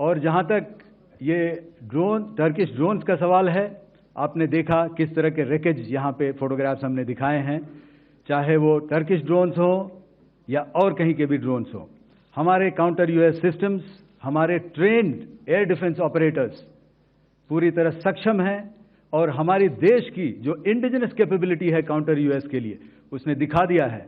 और जहां तक ये टर्किश ड्रोन्स का सवाल है, आपने देखा किस तरह के रैकेज यहाँ पे फोटोग्राफ्स हमने दिखाए हैं, चाहे वो टर्किश ड्रोन्स हो या और कहीं के भी ड्रोन्स हो। हमारे काउंटर यूएस सिस्टम्स, हमारे ट्रेन्ड एयर डिफेंस ऑपरेटर्स पूरी तरह सक्षम हैं और हमारी देश की जो इंडिजिनस कैपेबिलिटी है काउंटर यूएस के लिए, उसने दिखा दिया है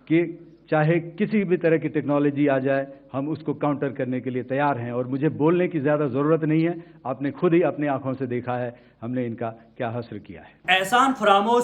कि चाहे किसी भी तरह की टेक्नोलॉजी आ जाए, हम उसको काउंटर करने के लिए तैयार हैं। और मुझे बोलने की ज़्यादा ज़रूरत नहीं है, आपने खुद ही अपनी आंखों से देखा है हमने इनका क्या हश्र किया है। एहसान फरामोश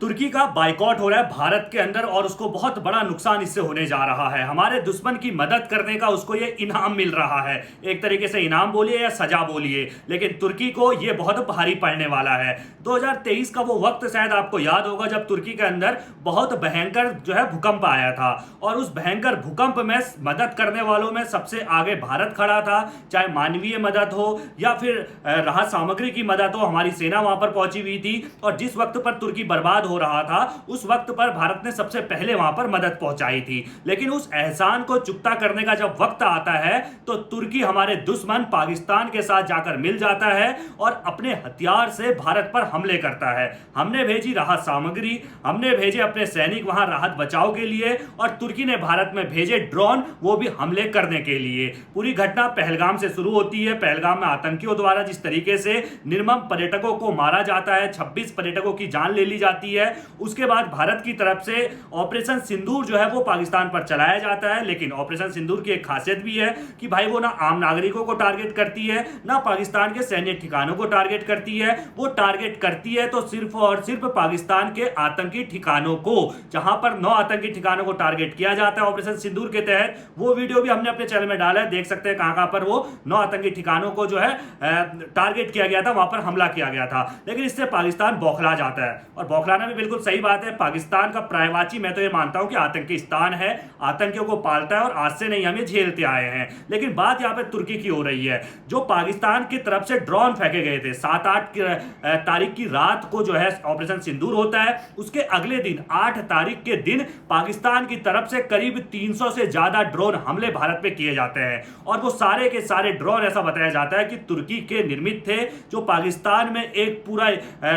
तुर्की का बाइकॉट हो रहा है भारत के अंदर और उसको बहुत बड़ा नुकसान इससे होने जा रहा है। हमारे दुश्मन की मदद करने का उसको ये इनाम मिल रहा है, एक तरीके से इनाम बोलिए या सजा बोलिए, लेकिन तुर्की को ये बहुत भारी पड़ने वाला है। 2023 का वो वक्त शायद आपको याद होगा जब तुर्की के अंदर बहुत भयंकर जो है भूकंप आया था और उस भयंकर भूकंप में मदद करने वालों में सबसे आगे भारत खड़ा था, चाहे मानवीय मदद हो या फिर राहत सामग्री की मदद हो। हमारी सेना वहां पर पहुंची हुई थी और जिस वक्त पर तुर्की बर्बाद हो रहा था उस वक्त पर भारत ने सबसे पहले वहां पर मदद पहुंचाई थी। लेकिन उस एहसान को चुकता करने का जब वक्त आता है तो तुर्की हमारे दुश्मन पाकिस्तान के साथ जाकर मिल जाता है और अपने हथियार से भारत पर हमले करता है। हमने भेजी राहत सामग्री, हमने भेजे अपने सैनिक वहां राहत बचाव के लिए और तुर्की ने भारत में भेजे ड्रोन, वो भी हमले करने के लिए। पूरी घटना पहलगाम से शुरू होती है। पहलगाम में आतंकियों द्वारा जिस तरीके से निर्मम पर्यटकों को मारा जाता है, 26 पर्यटकों की जान ले ली जाती है। उसके बाद भारत की तरफ से ऑपरेशन सिंदूर जो है वो पाकिस्तान पर चलाया जाता है। लेकिन ऑपरेशन सिंदूर की एक खासियत भी है कि भाई वो ना आम नागरिकों को टारगेट करती है, ना पाकिस्तान के सैन्य ठिकानों को टारगेट करती है। वो टारगेट करती है तो सिर्फ और सिर्फ पाकिस्तान के आतंकी ठिकानों को, जहां पर 9 आतंकी ठिकानों को टारगेट किया जाता है ऑपरेशन सिंदूर के तहत। वो वीडियो भी हमने अपने चैनल में डाला है, देख सकते हैं कहां पर वो 9 आतंकी ठिकानों को जो है टारगेट किया गया था, वहां पर हमला किया गया था। लेकिन इससे पाकिस्तान बौखला जाता है और बौखलाना भी बिल्कुल सही बात है। पाकिस्तान का प्रायवाची मैं तो ये मानता हूं कि आतंकिस्तान है, आतंकियों को पालता है और आज से नहीं, हम ये झेलते आए हैं। लेकिन बात यहां पे तुर्की की हो रही है। जो पाकिस्तान की तरफ से ड्रोन फेंके गए थे 7-8 तारीख की रात को जो है ऑपरेशन सिंदूर होता है, उसके अगले दिन 8 तारीख के दिन पाकिस्तान की तरफ से करीब 300 से ज्यादा ड्रोन हमले भारत पे किए जाते हैं और वो सारे के सारे ड्रोन ऐसा बताया जाता है कि तुर्की के निर्मित थे। जो पाकिस्तान में एक पूरा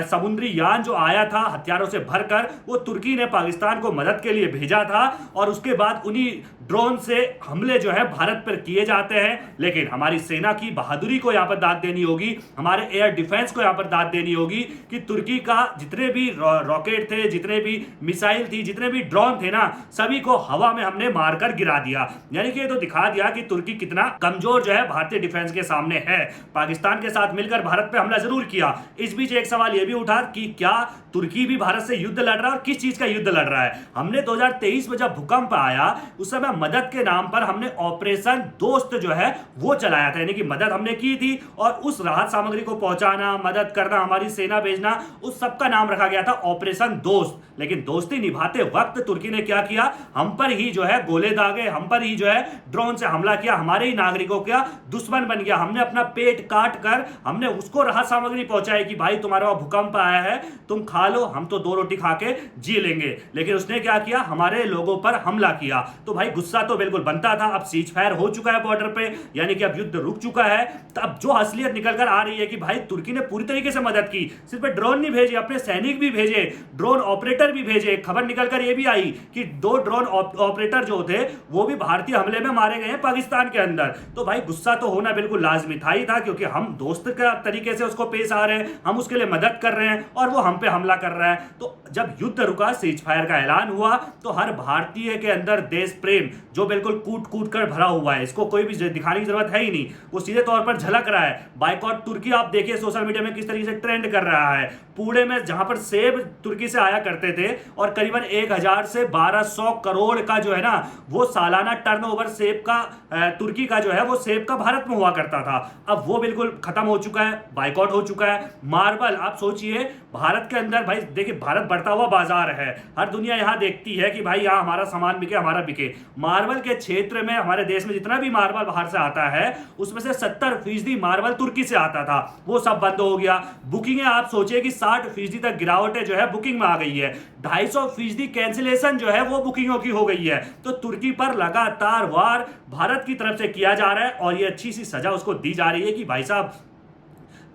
समुद्री यान जो आया था हथियारों से भरकर, वो तुर्की ने पाकिस्तान को मदद के लिए भेजा था और उसके बाद उन्हीं ड्रोन से हमले जो है भारत पर किए जाते हैं। लेकिन हमारी सेना की बहादुरी को यहां पर दाद देनी होगी, हमारे एयर डिफेंस को यहां पर दाद देनी होगी कि तुर्की का जितने भी रॉकेट थे, जितने भी मिसाइल थी, जितने भी ड्रोन थे ना, सभी को हवा में हमने मारकर गिरा दिया। यानी कि ये तो दिखा दिया कि तुर्की कितना कमजोर जो है भारतीय डिफेंस के सामने है। पाकिस्तान के साथ मिलकर भारत पे हमला जरूर किया। इस बीच एक सवाल यह भी उठा कि क्या तुर्की भी भारत से युद्ध लड़ रहा है और किस चीज का युद्ध लड़ रहा है। हमने 2023 में जब भूकंप आया उस समय मदद के नाम पर हमने ऑपरेशन दोस्त जो है वो चलाया था, यानी कि मदद हमने की थी और उस राहत सामग्री को पहुंचाना, मदद करना, हमारी सेना भेजना, उस सब का नाम रखा गया था ऑपरेशन दोस्त। लेकिन दोस्ती निभाते वक्त तुर्की ने क्या किया, हम पर ही जो है गोले दागे, हम पर ही जो है ड्रोन से हमला किया, हमारे ही नागरिकों का दुश्मन बन गया। हमने अपना पेट काट कर हमने उसको राहत सामग्री पहुंचाई कि भाई तुम्हारा वहां भूकंप आया है, तुम खा लो, हम तो 2 रोटी खा के जी लेंगे। लेकिन उसने क्या किया, हमारे लोगों पर हमला किया। तो भाई गुस्सा तो बिल्कुल बनता था। अब सीज फायर हो चुका है बॉर्डर पे, यानी कि अब युद्ध रुक चुका है। तो अब जो असलियत निकल कर आ रही है कि भाई तुर्की ने पूरी तरीके से मदद की, सिर्फ ड्रोन नहीं भेजे, अपने सैनिक भी भेजे, ड्रोन ऑपरेटर भी भेजे। खबर निकल कर यह भी आई कि 2 ड्रोन ऑपरेटर जो थे वो भी भारतीय हमले में मारे गए हैं पाकिस्तान के अंदर। तो भाई गुस्सा तो होना बिल्कुल लाजमी था ही था, क्योंकि हम दोस्त का तरीके से उसको पेश आ रहे हैं, हम उसके लिए मदद कर रहे हैं और वो हम पे हमला कर रहा है। तो जब युद्ध रुका, सीज फायर का ऐलान हुआ, तो हर भारतीय के अंदर देश प्रेम जो बिल्कुल कूट कूट कर भरा हुआ है, इसको कोई भी दिखाने की जरूरत है ही नहीं, वो सीधे तौर पर झलक रहा है। बाइकॉट तुर्की आप देखिए सोशल मीडिया में किस तरीके से ट्रेंड कर रहा है। पुणे में जहां पर सेब तुर्की से आया करते थे और करीबन 1000 से 1200 करोड़ का जो है ना वो सालाना टर्नओवर सेब का तुर्की का जो है वो सेब का भारत में हुआ करता था, अब वो बिल्कुल खत्म हो चुका है, बाइकॉट हो चुका है। मार्बल आप सोचिए भारत के अंदर, भाई देखिए भारत बढ़ता हुआ बाजार है, हर दुनिया यहां देखती है कि भाई यहां हमारा सामान बिके, हमारा बिके। मार्बल के क्षेत्र में हमारे देश में जितना भी मार्बल बाहर से आता है उसमें से 70% मार्बल तुर्की से आता था, वो सब बंद हो गया। बुकिंग आप सोचिए कि 60% तक गिरावट जो है बुकिंग में आ गई है। 250% कैंसिलेशन जो है वो बुकिंगों की हो गई है। तो तुर्की पर लगातार वार भारत की तरफ से किया जा रहा है और ये अच्छी सी सजा उसको दी जा रही है कि भाई साहब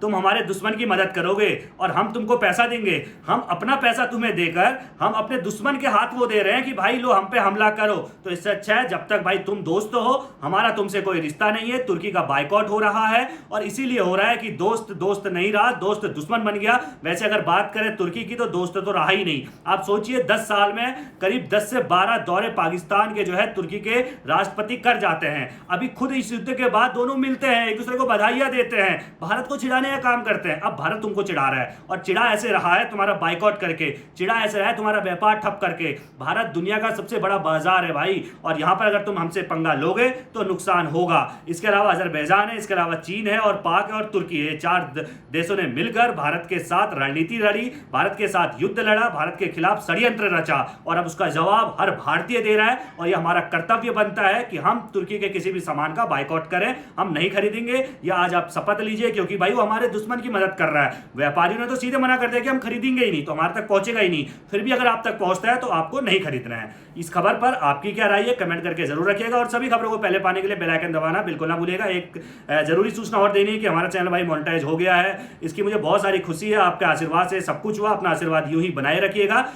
तुम हमारे दुश्मन की मदद करोगे और हम तुमको पैसा देंगे, हम अपना पैसा तुम्हें देकर हम अपने दुश्मन के हाथ वो दे रहे हैं कि भाई लो हम पे हमला करो। तो इससे अच्छा है जब तक भाई तुम दोस्त हो, हमारा तुमसे कोई रिश्ता नहीं है। तुर्की का बायकॉट हो रहा है और इसीलिए हो रहा है कि दोस्त दोस्त नहीं रहा, दोस्त दुश्मन बन गया। वैसे अगर बात करें तुर्की की तो दोस्त तो रहा ही नहीं। आप सोचिए 10 साल में करीब 10 से 12 दौरे पाकिस्तान के जो है तुर्की के राष्ट्रपति कर जाते हैं। अभी खुद इस युद्ध के बाद दोनों मिलते हैं, एक दूसरे को बधाइयां देते हैं, भारत को चिढ़ाने का काम करते हैं। अब भारत तुमको चिढ़ा रहा है और चिढ़ा ऐसे रहा है तुम्हारा बाइकआउट करके, चिढ़ा ऐसे रहा है तुम्हारा व्यापार ठप करके। भारत दुनिया का सबसे बड़ा बाजार है भाई और यहां पर अगर तुम हमसे पंगा लोगे तो नुकसान होगा। इसके अलावा अजरबैजान है, इसके अलावा चीन है और पाक है और तुर्की है। 4 देशों ने मिलकर भारत के साथ रणनीति लड़ी, भारत के साथ युद्ध लड़ा, भारत के खिलाफ षड्यंत्र रचा और अब उसका जवाब हर भारतीय दे रहा है। और यह हमारा कर्तव्य बनता है कि हम तुर्की के किसी भी सामान का बाइकआउट करें, हम नहीं खरीदेंगे। या आज आप शपथ लीजिए क्योंकि भाई वो हमारे दुश्मन की मदद कर रहा है। व्यापारियों ने तो सीधे मना कर दिया कि हम खरीदेंगे ही नहीं, तो हमारे तक पहुंचेगा ही नहीं। फिर भी अगर आप तक पहुंचता है तो आपको नहीं खरीदना है। इस खबर पर आपकी क्या राय है कमेंट करके जरूर रखिएगा और सभी खबरों को पहले पाने के लिए बेल आइकन दबाना बिल्कुल ना भूलिएगा। एक जरूरी सूचना और देनी है कि हमारा चैनल भाई मोनेटाइज हो गया है, इसकी मुझे बहुत सारी खुशी है। आपके आशीर्वाद से सब कुछ हुआ, अपना आशीर्वाद यूं ही बनाए रखिएगा।